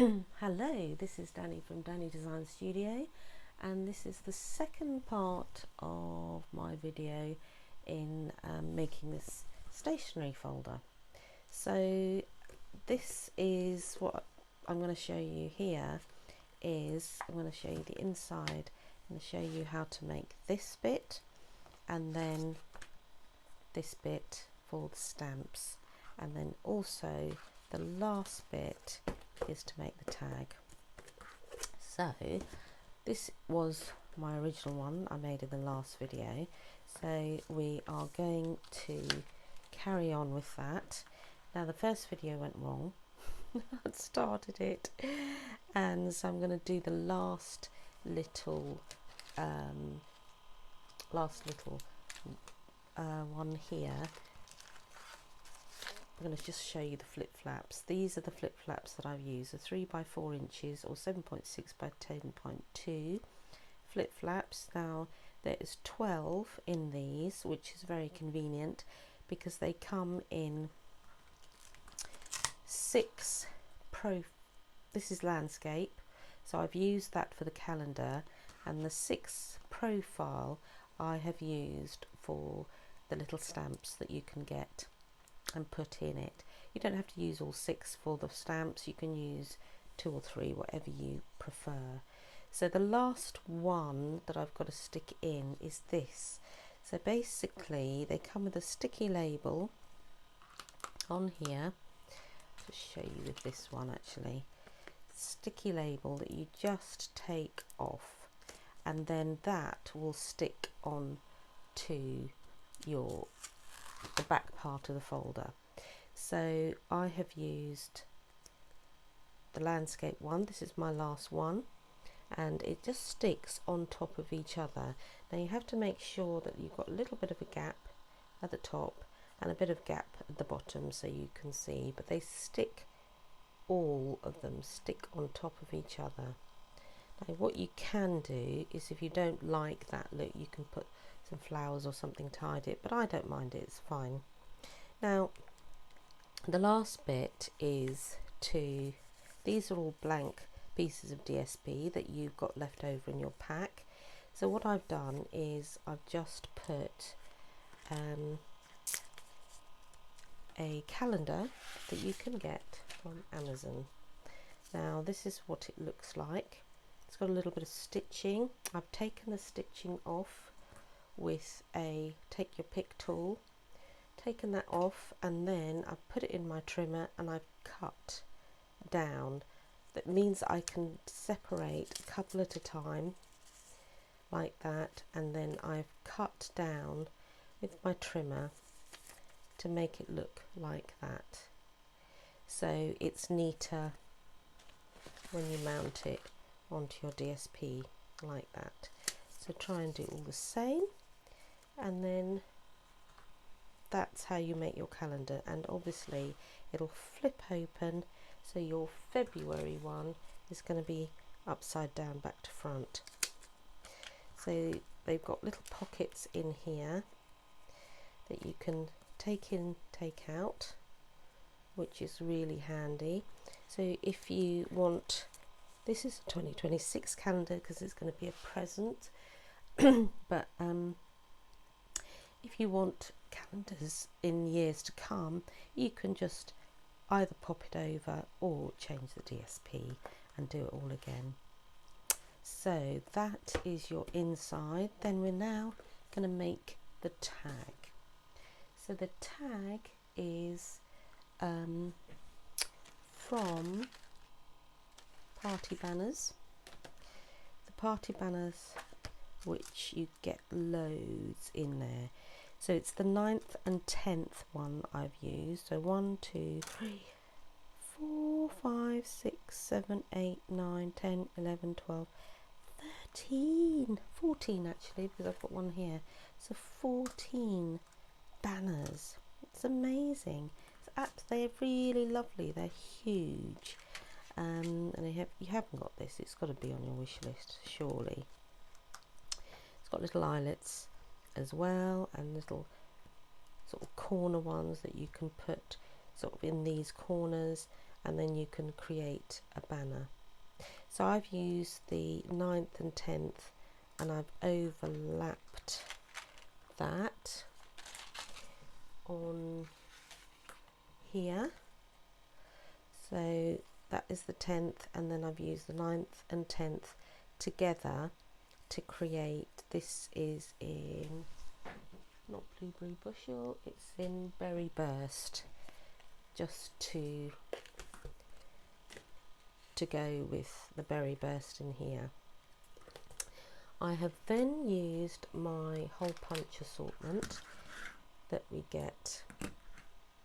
Hello, this is Danny from Danny Design Studio, and this is the second part of my video in making this stationery folder. So this is what I'm going to show you here. I'm going to show you the inside. I'm going to show you how to make this bit and then this bit for the stamps, and then also the last bit is to make the tag. So this was my original one I made in the last video, so we are going to carry on with that. Now the first video went wrong. I started it, and so I'm going to do the last little one here. I'm going to just show you the flip flaps. These are the flip flaps that I've used, the 3 by 4 inches or 7.6 by 10.2 flip flaps. Now there is 12 in these, which is very convenient because they come in 6 pro. This is landscape, so I've used that for the calendar, and the 6 profile I have used for the little stamps that you can get and put in it. You don't have to use all 6 for the stamps, you can use 2 or 3, whatever you prefer. So the last one that I've got to stick in is this. So basically they come with a sticky label on here. I'll just show you with this one actually. Sticky label that you just take off, and then that will stick on to the back part of the folder. So I have used the landscape one. This is my last one, and it just sticks on top of each other. Now you have to make sure that you've got a little bit of a gap at the top and a bit of gap at the bottom so you can see, but they stick, all of them stick on top of each other. Now what you can do is, if you don't like that look, you can put some flowers or something to hide it, but I don't mind it, it's fine. Now the last bit is these are all blank pieces of DSP that you've got left over in your pack. So what I've done is I've just put a calendar that you can get from Amazon. Now this is what it looks like. It's got a little bit of stitching. I've taken the stitching off with a take your pick tool, taken that off, and then I've put it in my trimmer and I've cut down. That means I can separate a couple at a time like that, and then I've cut down with my trimmer to make it look like that, so it's neater when you mount it onto your DSP like that. So try and do all the same, and then that's how you make your calendar. And obviously it'll flip open, so your February one is going to be upside down back to front. So they've got little pockets in here that you can take in, take out, which is really handy. So if you want, this is a 2026 calendar because it's going to be a present, but if you want calendars in years to come, you can just either pop it over or change the DSP and do it all again. So that is your inside. Then we're now going to make the tag. So the tag is from Party Banners. The Party Banners, which you get loads in there. So it's the 9th and 10th one I've used. So 1, 2, 3, 4, 5, 6, 7, 8, 9, 10, 11, 12, 13, 14 actually, because I've got one here. So 14 banners. It's amazing. They're really lovely. They're huge. And you haven't got this, it's got to be on your wish list surely. It's got little eyelets as well, and little sort of corner ones that you can put sort of in these corners, and then you can create a banner. So I've used the 9th and 10th and I've overlapped that on here. So that is the 10th, and then I've used the 9th and 10th together to create, this is in, not Blueberry Bushel, it's in Berry Burst, just to go with the Berry Burst in here. I have then used my hole punch assortment that we get,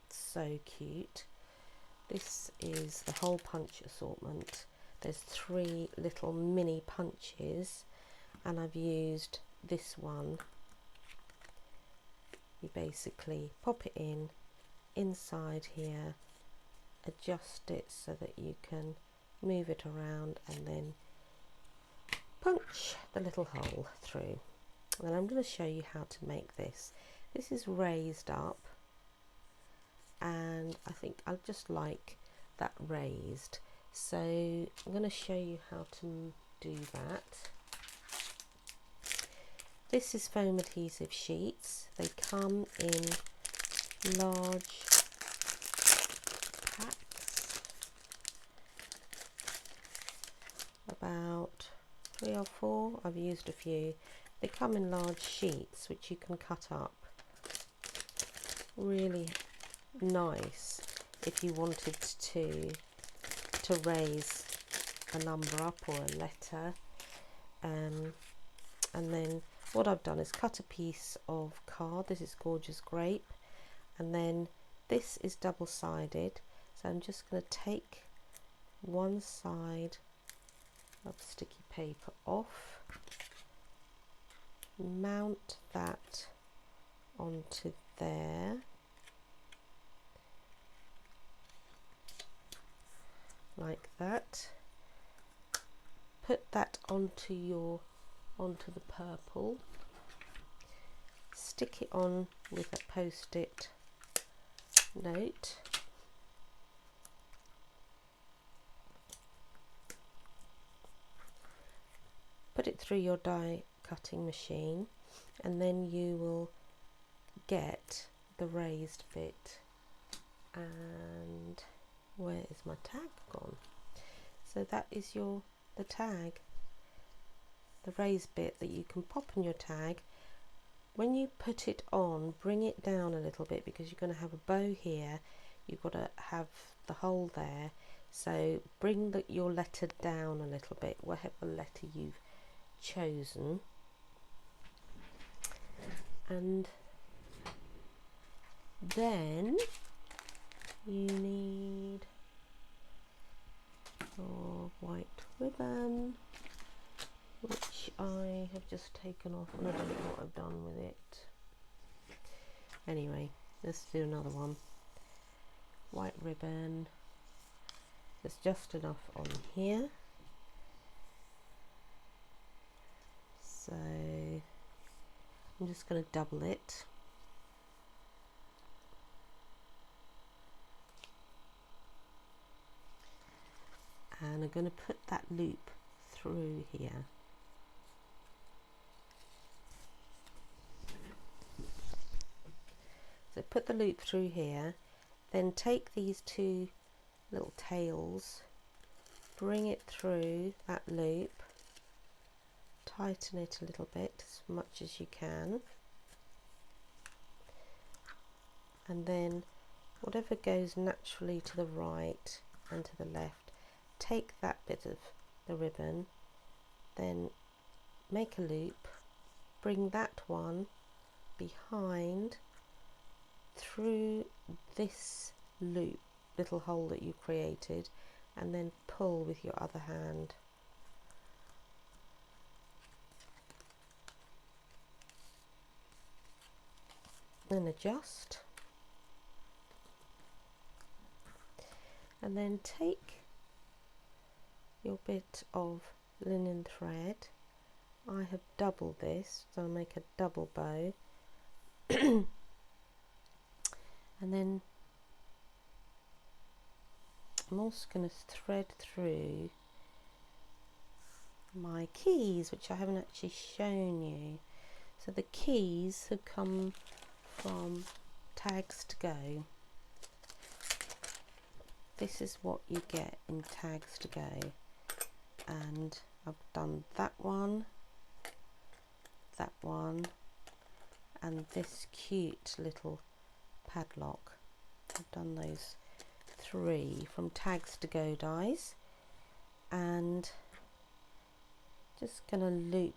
so cute. This is the hole punch assortment. There's 3 little mini punches, and I've used this one. You basically pop it in inside here, adjust it so that you can move it around, and then punch the little hole through. And I'm going to show you how to make this. This is raised up, and I think I just like that raised, so I'm going to show you how to do that. This is foam adhesive sheets. They come in large packs, about 3 or 4. I've used a few. They come in large sheets which you can cut up. Really nice if you wanted to raise a number up or a letter. And then what I've done is cut a piece of card. This is Gorgeous Grape, and then this is double-sided, so I'm just going to take one side of sticky paper off, mount that onto there, like that, put that onto the purple, stick it on with a post-it note, put it through your die cutting machine, and then you will get the raised bit. And where is my tag gone? So that is the tag, the raised bit that you can pop in your tag. When you put it on, bring it down a little bit, because you're going to have a bow here, you've got to have the hole there, so bring your letter down a little bit, whatever letter you've chosen. And then you need your white ribbon, which I have just taken off, and I don't know what I've done with it. Anyway, let's do another one. White ribbon, there's just enough on here, so I'm just going to double it. And I'm going to put that loop through here. So put the loop through here, then take these 2 little tails, bring it through that loop, tighten it a little bit as much as you can, and then whatever goes naturally to the right and to the left, take that bit of the ribbon, then make a loop, bring that one behind through this loop, little hole that you created, and then pull with your other hand. Then adjust, and then take your bit of linen thread. I have doubled this, so I'll make a double bow, and then I'm also going to thread through my keys, which I haven't actually shown you. So the keys have come from Tags to Go. This is what you get in Tags to Go, and I've done that one, and this cute little padlock. I've done those 3 from Tags to Go dies, and just gonna loop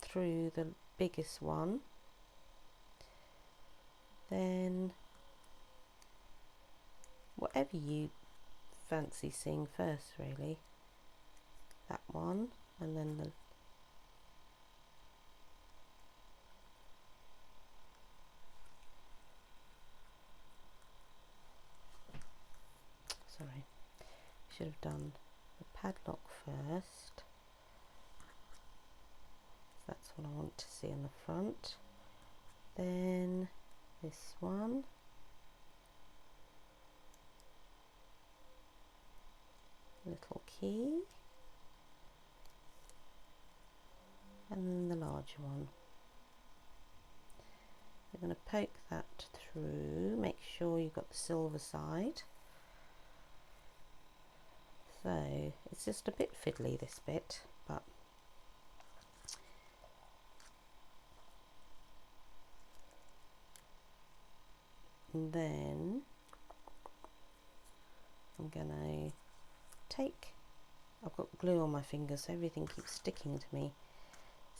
through the biggest one, then whatever you fancy seeing first, really. That one, and then the sorry, should have done the padlock first. That's what I want to see on the front. Then this one, little key, and then the larger one. We're going to poke that through, make sure you've got the silver side. So it's just a bit fiddly, this bit, but and then I'm going to take, I've got glue on my fingers so everything keeps sticking to me.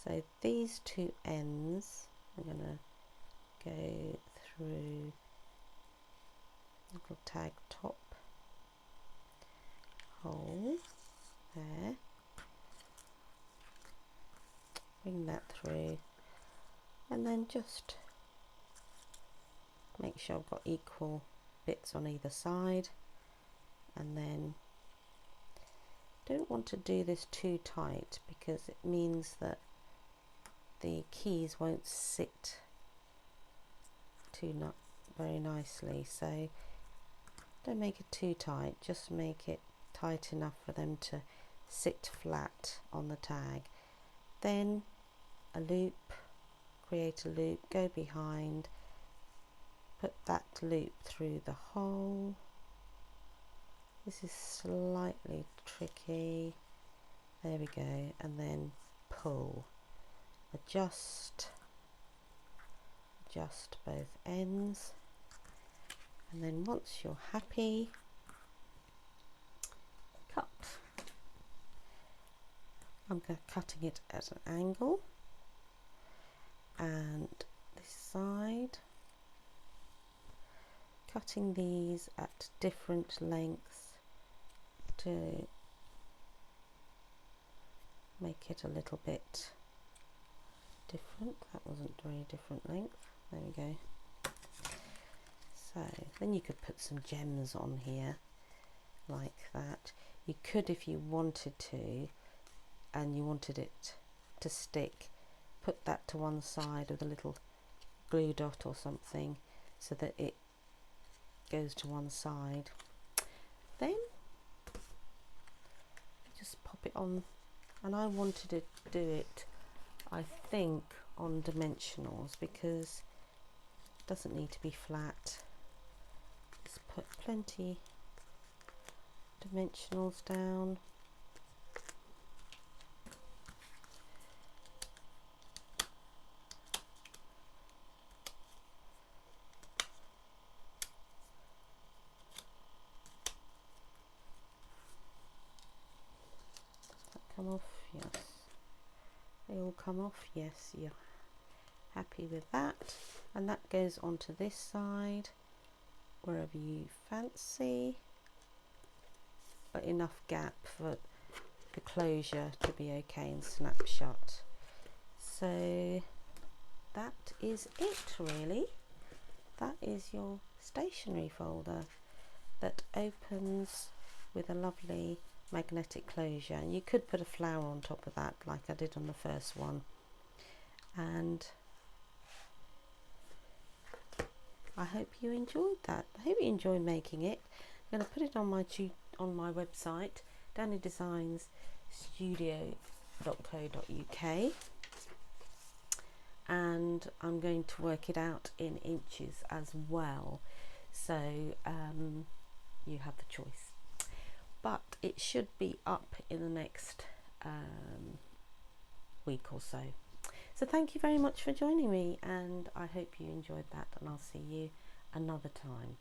So these 2 ends I'm going to go through little tag top hole there, bring that through, and then just make sure I've got equal bits on either side, and then don't want to do this too tight because it means that the keys won't sit too very nicely, so don't make it too tight, just make it tight enough for them to sit flat on the tag. Then a loop, create a loop, go behind, put that loop through the hole. This is slightly tricky, there we go, and then pull, adjust both ends, and then once you're happy, cut. I'm cutting it at an angle, and this side, cutting these at different lengths to make it a little bit different. That wasn't very different length. There we go. So then you could put some gems on here like that. You could, if you wanted to, and you wanted it to stick, put that to one side with a little glue dot or something so that it goes to one side. Then just pop it on, and I wanted to do it, I think, on dimensionals because it doesn't need to be flat. Just put plenty dimensionals down. Come off? Yes. They all come off? Yes, you're happy with that. And that goes onto this side, wherever you fancy, but enough gap for the closure to be okay and snap shut. So that is it, really. That is your stationery folder that opens with a lovely magnetic closure, and you could put a flower on top of that like I did on the first one. And I hope you enjoyed that. I hope you enjoyed making it. I'm going to put it on my website, dannydesignsstudio.co.uk, and I'm going to work it out in inches as well, so you have the choice. But it should be up in the next week or so. So thank you very much for joining me, and I hope you enjoyed that, and I'll see you another time.